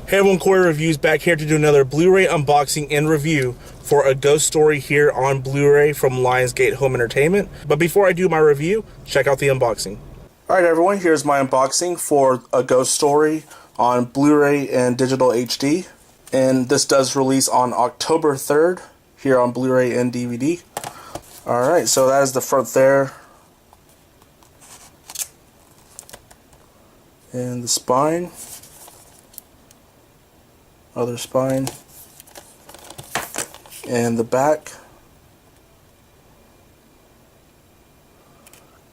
Hey everyone, Corey Reviews back here to do another Blu-ray unboxing and review for A Ghost Story here on Blu-ray from Lionsgate Home Entertainment. But before I do my review, check out the unboxing. Alright everyone, here's my unboxing for A Ghost Story on Blu-ray and digital HD. And this does release on October 3rd here on Blu-ray and DVD. Alright, so that is the front there. And the spine. Other spine, and the back.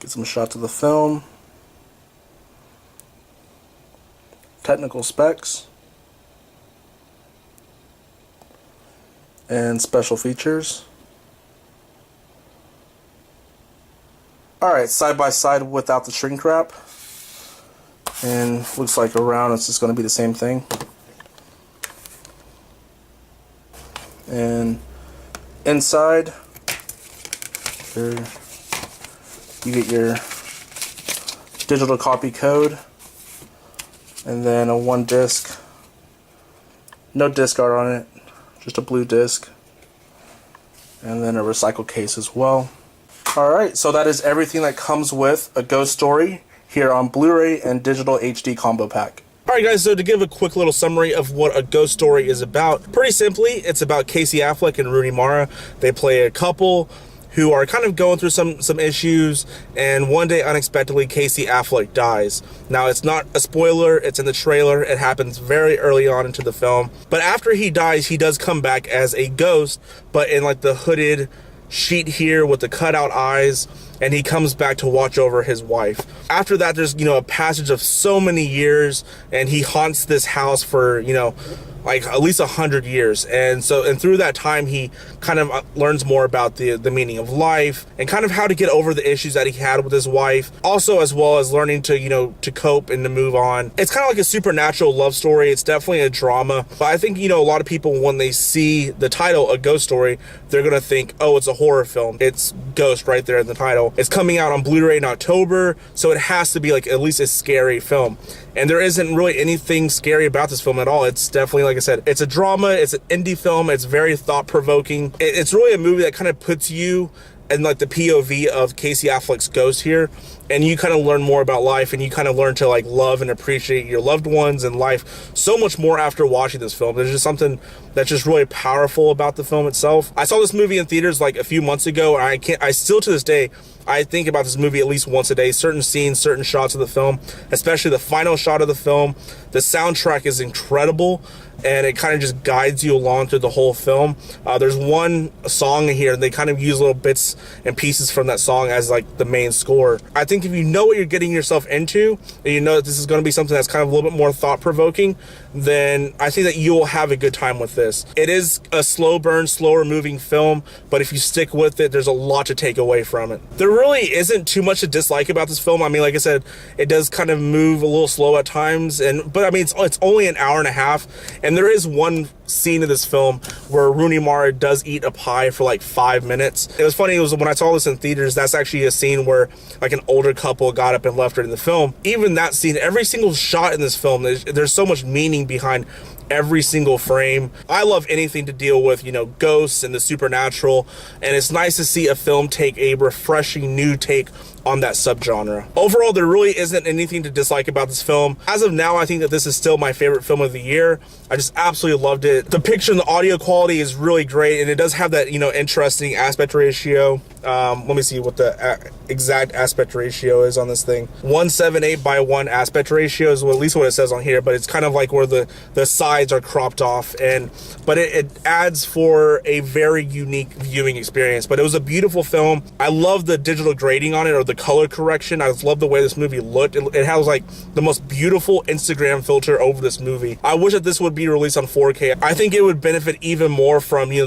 Get some shots of the film, technical specs, and special features. Alright, side by side without the shrink wrap, and looks like around it's just going to be the same thing. And inside, you get your digital copy code, and then a 1 disc, no disc art on it, just a blue disc, and then a recycled case as well. Alright, so that is everything that comes with A Ghost Story here on Blu-ray and digital HD combo pack. Alright guys, so to give a quick little summary of what A Ghost Story is about, pretty simply, it's about Casey Affleck and Rooney Mara. They play a couple who are kind of going through some issues, and one day, unexpectedly, Casey Affleck dies. Now, it's not a spoiler, it's in the trailer, it happens very early on into the film, but after he dies, he does come back as a ghost, but in like the hooded sheet here with the cutout eyes, and he comes back to watch over his wife. After that, there's, a passage of so many years, and he haunts this house for, like at least 100 years. And through that time, he kind of learns more about the meaning of life and kind of how to get over the issues that he had with his wife. Also, as well as learning to, to cope and to move on. It's kind of like a supernatural love story. It's definitely a drama. But I think, a lot of people, when they see the title, A Ghost Story, they're going to think, oh, it's a horror film. It's ghost right there in the title. It's coming out on Blu-ray in October, so it has to be like at least a scary film. And there isn't really anything scary about this film at all. It's definitely, like I said, it's a drama, it's an indie film, it's very thought-provoking. It's really a movie that kind of puts you in like the POV of Casey Affleck's ghost here, and you kind of learn more about life, and you kind of learn to like love and appreciate your loved ones and life so much more after watching this film. There's just something that's just really powerful about the film itself. I saw this movie in theaters like a few months ago, and I still to this day, I think about this movie at least once a day. Certain scenes, certain shots of the film, especially the final shot of the film. The soundtrack is incredible, and it kind of just guides you along through the whole film. There's one song in here, and they kind of use little bits and pieces from that song as like the main score. I think if you know what you're getting yourself into, and you know that this is going to be something that's kind of a little bit more thought-provoking, then I think that you will have a good time with this. It is a slow burn, slower moving film, but if you stick with it, there's a lot to take away from it. There really isn't too much to dislike about this film. I mean, like I said, it does kind of move a little slow at times, but I mean, it's only an hour and a half, and there is one scene of this film where Rooney Mara does eat a pie for like 5 minutes. It was funny, when I saw this in theaters, that's actually a scene where like an older couple got up and left her in the film. Even that scene, every single shot in this film, there's so much meaning behind every single frame. I love anything to deal with, ghosts and the supernatural, and it's nice to see a film take a refreshing new take on that subgenre. Overall, there really isn't anything to dislike about this film. As of now, I think that this is still my favorite film of the year. I just absolutely loved it. The picture and the audio quality is really great, and it does have that, interesting aspect ratio. Let me see what the exact aspect ratio is on this thing. 178:1 aspect ratio is at least what it says on here, but it's kind of like where the sides are cropped off, but it adds for a very unique viewing experience. But it was a beautiful film. I love the digital grading on it, or the color correction. I just love the way this movie looked. It has like the most beautiful Instagram filter over this movie. I wish that this would be released on 4K. I think it would benefit even more from the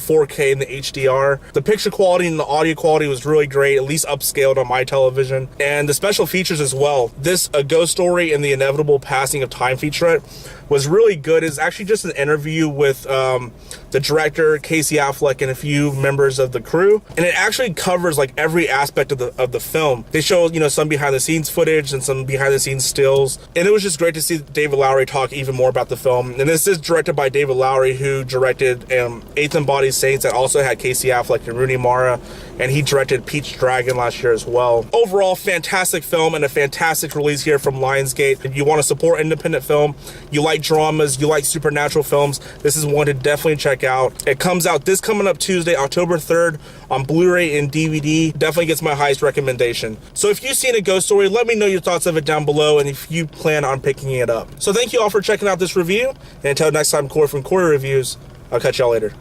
4K and the HDR. The picture quality and the audio quality was really great, at least upscaled on my television, and the special features as well. This A Ghost Story and the Inevitable Passing of Time featurette was really good. It's actually just an interview with the director, Casey Affleck, and a few members of the crew, and it actually covers like every aspect of the film. They show, you know, some behind the scenes footage and some behind the scenes stills, and it was just great to see David Lowery talk even more about the film. And this is directed by David Lowery, who directed Eighth and Body Saints, that also had Casey Affleck and Rooney Mara, and he directed Pete's Dragon last year as well. Overall, fantastic film and a fantastic release here from Lionsgate. If you want to support independent film, you like dramas, you like supernatural films, this is one to definitely check out. It comes out this coming up Tuesday, October 3rd on Blu-ray and DVD. Definitely gets my highest recommendation. So if you've seen a ghost story, let me know your thoughts of it down below and if you plan on picking it up. So thank you all for checking out this review, and until next time, Corey from Corey Reviews, I'll catch y'all later.